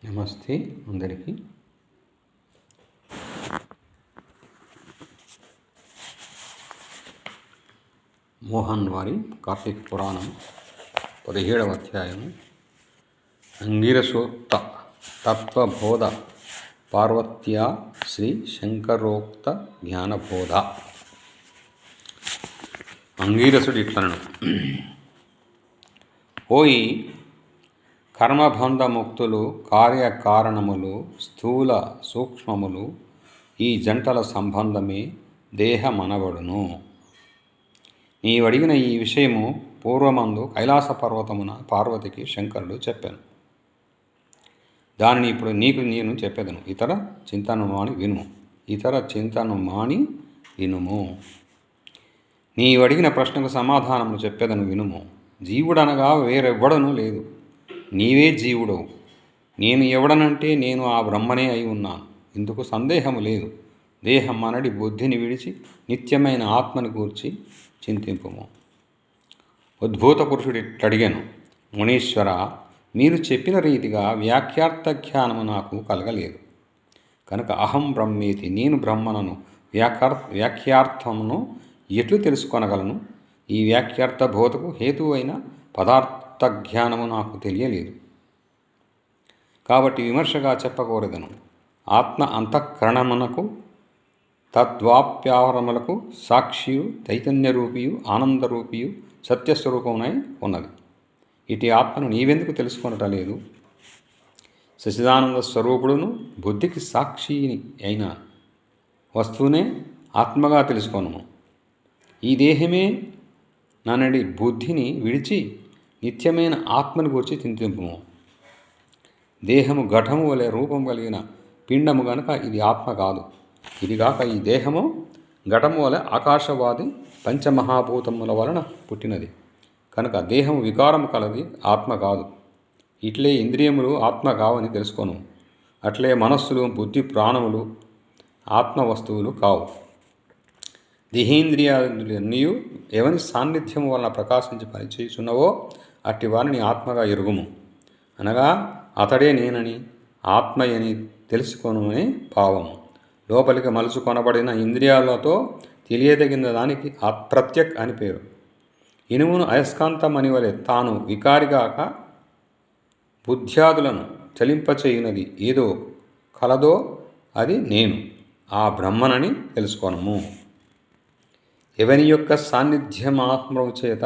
నమస్తే అందరికీ. మోహన్ వారి కార్తీక పురాణం 17వ అధ్యాయము అంగిరసోక్త తత్వబోధ పార్వత్యా శ్రీ శంకరోక్త జ్ఞానబోధ. అంగీరసుడు ఇట్లనను: ఓయి కర్మబంధముక్తులు, కార్యకారణములు, స్థూల సూక్ష్మములు, ఈ జంటల సంబంధమే దేహమనబడును. నీవడిగిన ఈ విషయము పూర్వమందు కైలాస పర్వతమున పార్వతికి శంకరుడు చెప్పాను. దానిని ఇప్పుడు నీకు నేను చెప్పేదను. ఇతర చింతను మాని వినుము. నీవడిగిన ప్రశ్నకు సమాధానము చెప్పేదను వినుము. జీవుడనగా వేరెవ్వడనూ లేదు, నీవే జీవుడవు. నేను ఎవడనంటే నేను ఆ బ్రహ్మనే అయి ఉన్నాను. ఇందుకు సందేహము లేదు. దేహం అనడి బుద్ధిని విడిచి నిత్యమైన ఆత్మను గూర్చి చింతింపుము. ఉద్భూత పురుషుడిట్లడిగాను: మునీశ్వర, మీరు చెప్పిన రీతిగా వ్యాఖ్యార్థ జ్ఞానము నాకు కలగలేదు కనుక అహం బ్రహ్మేతి, నేను బ్రహ్మనను వ్యాఖ్యార్థమును ఎట్లు తెలుసుకొనగలను? ఈ వ్యాఖ్యార్థ బోధకు హేతువైన పదార్థ జ్ఞానము నాకు తెలియలేదు కాబట్టి విమర్శగా చెప్పకూడదను. ఆత్మ అంతఃకరణమునకు తద్వాప్యావరములకు సాక్షియు చైతన్యరూపియు ఆనందరూపియు సత్యస్వరూపమునై ఉన్నది. ఇటు ఆత్మను నీవెందుకు తెలుసుకొనటలేదు? సచిదానంద స్వరూపుడును బుద్ధికి సాక్షిని అయిన వస్తువునే ఆత్మగా తెలుసుకొనుము. ఈ దేహమే ననడి బుద్ధిని విడిచి నిత్యమైన ఆత్మను గురించి చింతింపుము. దేహము ఘటము వలె రూపం కలిగిన పిండము గనుక ఇది ఆత్మ కాదు. ఇదిగాక ఈ దేహము ఘటము వలె ఆకాశవాది పంచమహాభూతముల వలన పుట్టినది కనుక దేహము వికారము కలది, ఆత్మ కాదు. ఇట్లే ఇంద్రియములు ఆత్మ కావని తెలుసుకోను. అట్లే మనస్సులు, బుద్ధి, ప్రాణములు ఆత్మ వస్తువులు కావు. దేహేంద్రియాలన్నీ ఎవని సాన్నిధ్యము వలన ప్రకాశించి పనిచేయుచున్నవో అట్టి వారిని ఆత్మగా ఎరుగుము. అనగా అతడే నేనని, ఆత్మయని తెలుసుకొనునే భావము. లోపలికి మలుచు కొనబడిన ఇంద్రియాలతో తెలియదగిన దానికి అప్రత్యక్ అని పేరు. ఇనుమును అయస్కాంతమని వలె తాను వికారిగాక బుద్ధ్యాదులను చలింపచేయునది ఏదో కలదో అది నేను, ఆ బ్రహ్మనని తెలుసుకొనుము. ఎవని యొక్క సాన్నిధ్యమాత్మము చేత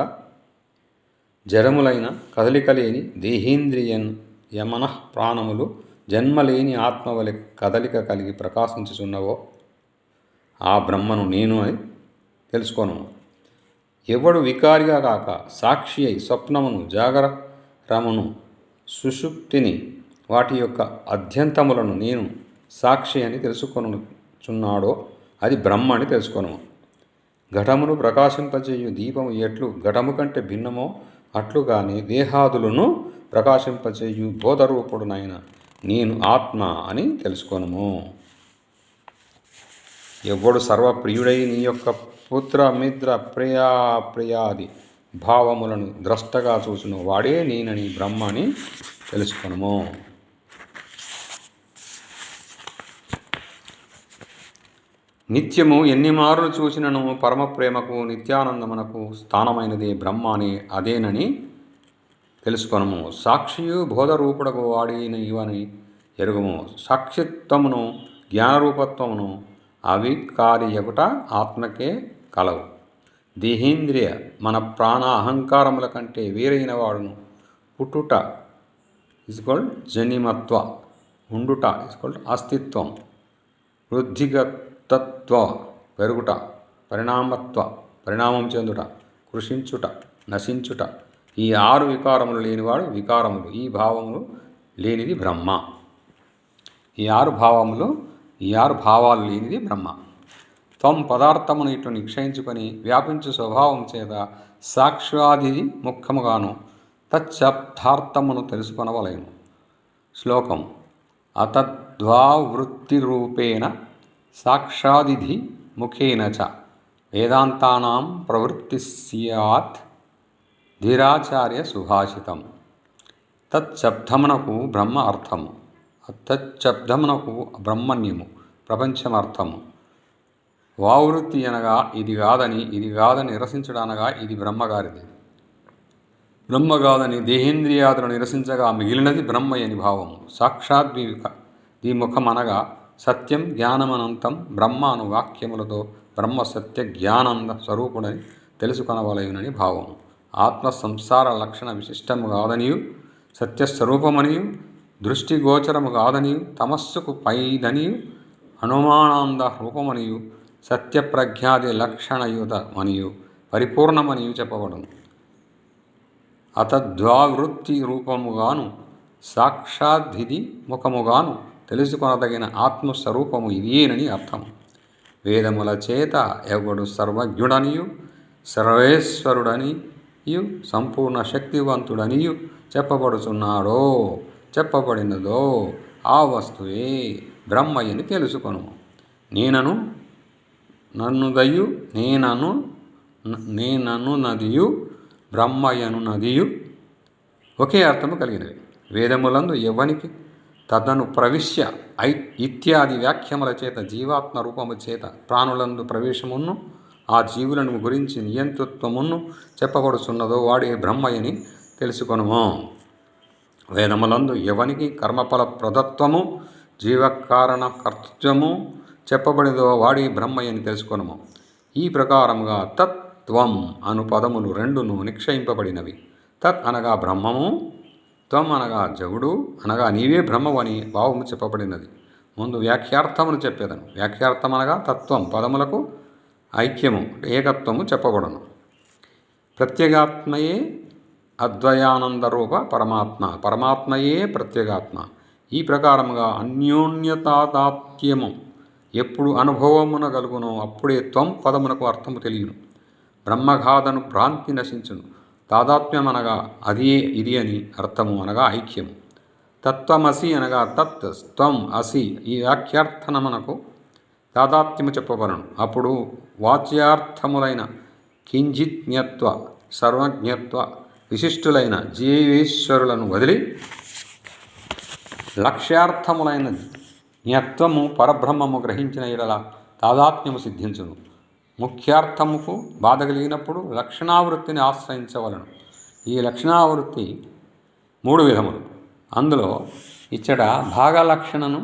జడములైన కదలికలేని దేహేంద్రియమన ప్రాణములు జన్మలేని ఆత్మవలె కదలిక కలిగి ప్రకాశించుచున్నవో ఆ బ్రహ్మను నేను అని తెలుసుకోను. ఎవడు వికారిగా కాక సాక్షి అయి స్వప్నమును, జాగరమును, సుషుప్తిని, వాటి యొక్క అద్యంతములను నేను సాక్షి అని తెలుసుకొనుచున్నాడో అది బ్రహ్మ అని తెలుసుకొను. ఘటమును ప్రకాశింపజేయు దీపము ఎట్లు ఘటము కంటే భిన్నమో అట్లుగానే దేహాదులను ప్రకాశింపచేయు బోధరూపుడునైన నేను ఆత్మ అని తెలుసుకొనుము. ఎవ్వడు సర్వప్రియుడై నీ యొక్క పుత్ర, మిత్ర, ప్రియాది భావములను ద్రష్టగా చూసిన వాడే నేనని బ్రహ్మ అని తెలుసుకొనుము. నిత్యము ఎన్ని మారులు చూసినను పరమ ప్రేమకు నిత్యానందమునకు స్థానమైనదే బ్రహ్మ అని అదేనని తెలుసుకొనము. సాక్షియు బోధరూపుడకు వాడిన ఇవని ఎరుగుము. సాక్షిత్వమును, జ్ఞానరూపత్వమును అవికారియగుట ఆత్మకే కలవు. దేహేంద్రియ మన ప్రాణ అహంకారముల కంటే వేరైన వాడును. పుట్టుట జనిమత్వ, ఉండుట అస్తిత్వం, వృద్ధిగతత్వ పెరుగుట, పరిణామం చెందుట, కృషించుట, నశించుట, ఈ 6 వికారములు లేనివాడు వికారములు, ఈ భావములు లేనిది బ్రహ్మ. ఈ 6 భావాలు లేనిది బ్రహ్మ. త్వం పదార్థమును ఇట్లు నిక్షయించుకొని వ్యాపించు స్వభావం చేత సాక్షాది ముఖ్యముగాను తచ్చబ్దార్థమును తెలుసుకొనవలెను. శ్లోకం: అతద్వావృత్తిరూపేణ సాక్షాదిధి ముఖేన చ వేదాంతానాం ప్రవృత్తి స్యాత్ ధీరాచార్య సుభాషితం. తచ్చబ్దమునకు బ్రహ్మ అర్థము. తచ్చబ్దమునకు బ్రహ్మణ్యము ప్రపంచమర్థము. వావృత్తి అనగా ఇది కాదని నిరసించడనగా ఇది బ్రహ్మగారిది. బ్రహ్మగాదని దేహేంద్రియాదులను నిరసించగా మిగిలినది బ్రహ్మయని భావము. సాక్షాత్ ద్విముఖమనగా సత్యం జ్ఞానమనంతం బ్రహ్మ అను వాక్యములతో బ్రహ్మ సత్య జ్ఞానంద స్వరూపుడని తెలుసుకొనవలయునని భావము. ఆత్మ సంసార లక్షణ విశిష్టము కాదనియు సత్యస్వరూపమనియు దృష్టిగోచరము కాదనియు తమస్సుకు పైదనియు అనుమానాంద రూపమనియు సత్యప్రజ్ఞాది లక్షణయుతమనియు పరిపూర్ణమనియు చెప్పబడును. అతద్వావృత్తి రూపముగాను సాక్షాద్విధి ముఖముగాను తెలుసుకొనదగిన ఆత్మస్వరూపము ఇదేనని అర్థం. వేదముల చేత ఎవడు సర్వజ్ఞుడనియు సర్వేశ్వరుడనియు సంపూర్ణ శక్తివంతుడనియు చెప్పబడినదో ఆ వస్తువే బ్రహ్మయని తెలుసుకొను. నేనను నదియు బ్రహ్మయను నదియు ఒకే అర్థము కలిగినవి. వేదములందు ఎవనికి తదను ప్రవిశ్య ఇత్యాది వ్యాఖ్యముల చేత జీవాత్మ రూపము చేత ప్రాణులందు ప్రవేశమును ఆ జీవులను గురించి నియంతృత్వమును చెప్పబడుచున్నదో వాడే బ్రహ్మయని తెలుసుకొనుము. వేదములందు ఎవనికి కర్మఫల ప్రదత్వము జీవకారణ కర్తృత్వము చెప్పబడినదో వాడే బ్రహ్మయని తెలుసుకొనుము. ఈ ప్రకారముగా తత్వం అను పదములు రెండును నిక్షయింపబడినవి. తత్ అనగా బ్రహ్మము, త్వం అనగా జవుడు అనగా నీవే బ్రహ్మవని భావము చెప్పబడినది. ముందు వ్యాఖ్యార్థమును చెప్పేదను. వ్యాఖ్యార్థం అనగా తత్వం పదములకు ఐక్యము ఏకత్వము చెప్పబడను. ప్రత్యేగాత్మయే అద్వయానందరూప పరమాత్మయే ప్రత్యేగాత్మ. ఈ ప్రకారముగా అన్యోన్యతాదాత్యము ఎప్పుడు అనుభవమున కలుగునో అప్పుడే త్వం పదమునకు అర్థము తెలియను. బ్రహ్మగాథను భ్రాంతి నశించును. తాదాత్మ్యం అనగా అదియే ఇది అని అర్థము అనగా ఐక్యము. తత్వమసి అనగా తత్ త్వం అసి ఈ వ్యాఖ్యార్థనమునకు తాదాత్మ్యము చెప్పబడను. అప్పుడు వాచ్యార్థములైన కించిజ్ఞత్వ సర్వజ్ఞత్వ విశిష్టులైన జీవేశ్వరులను వదిలి లక్ష్యార్థములైన జ్ఞత్వము పరబ్రహ్మము గ్రహించిన ఎడల తాదాత్మ్యము సిద్ధించును. ముఖ్యార్థముకు బాధ కలిగినప్పుడు లక్షణావృత్తిని ఆశ్రయించవలను. ఈ లక్షణావృత్తి 3 విధములు. అందులో ఇచ్చట భాగలక్షణను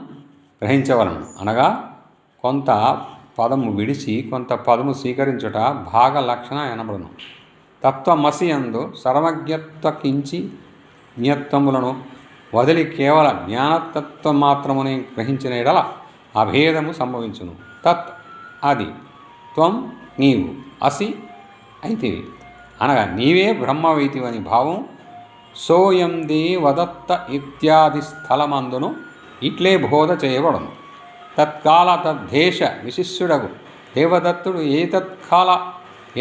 గ్రహించవలను. అనగా కొంత పదము విడిచి కొంత పదము స్వీకరించుట భాగలక్షణ అనబడును. తత్వమసి అందు సర్వజ్ఞత్వ కించి జ్ఞత్వములను వదిలి కేవల జ్ఞానతత్వం మాత్రమునే గ్రహించిన ఎడల అభేదము సంభవించును. తత్ అది, త్వం నీవు, అసి అయితివి అనగా నీవే బ్రహ్మవైతివని భావం. సోయం దేవదత్త ఇత్యాది స్థలమందును ఇట్లే బోధ చేయబడను. తత్కాల తద్దేశ విశిష్యుడగు దేవదత్తుడు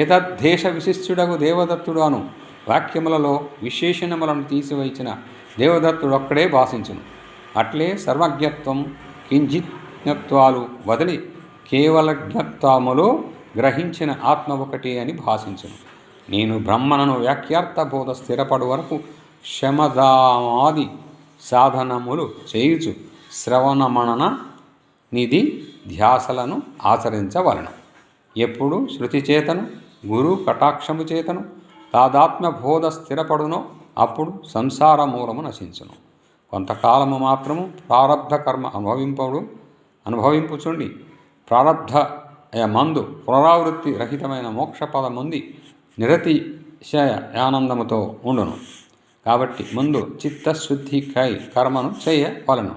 ఏతద్దేశ విశిష్యుడగు దేవదత్తుడు అను వాక్యములలో విశేషణములను తీసివచ్చిన దేవదత్తుడు ఒక్కడే భాషించును. అట్లే సర్వజ్ఞత్వం కించిజ్ఞత్వాలు వదిలి కేవల జ్ఞత్వములో గ్రహించిన ఆత్మ ఒకటే అని భాషించును. నేను బ్రహ్మణను వ్యాఖ్యార్థ బోధ స్థిరపడు వరకు శమదామాది సాధనములు చేయుచు శ్రవణమనన నిధి ధ్యాసలను ఆచరించవలను. ఎప్పుడు శృతి చేతను గురు కటాక్షము చేతను తాదాత్మ్య బోధ స్థిరపడునో అప్పుడు సంసార మూలము నశించును. కొంతకాలము మాత్రము ప్రారబ్ధ కర్మ అనుభవింపుచుండి ప్రారబ్ధమందు పునరావృత్తి రహితమైన మోక్షపదముంది నిరతిశయ ఆనందముతో ఉండును. కాబట్టి ముందు చిత్తశుద్ధికై కర్మను చేయవలను.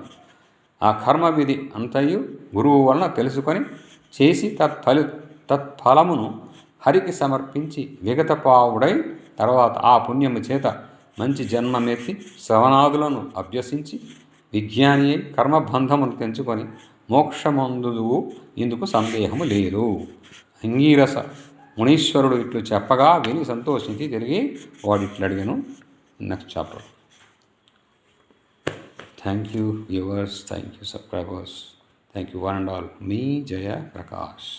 ఆ కర్మ విధి అంతయు గురువు వలన తెలుసుకొని చేసి తత్ఫలమును హరికి సమర్పించి విగతపావుడై తర్వాత ఆ పుణ్యము చేత మంచి జన్మమెత్తి శ్రవణాదులను అభ్యసించి విజ్ఞాని అయి కర్మబంధమును తెంచుకొని మోక్షమందువు ఇందుకు సందేహము లేదు. అంగీరస మునీశ్వరుడు ఇట్లు చెప్పగా విని సంతోషించి తిరిగి వాడిట్లు అడిగాను. Next chapter. Thank you viewers, thank you subscribers, thank you one and all. Me Jaya Prakash.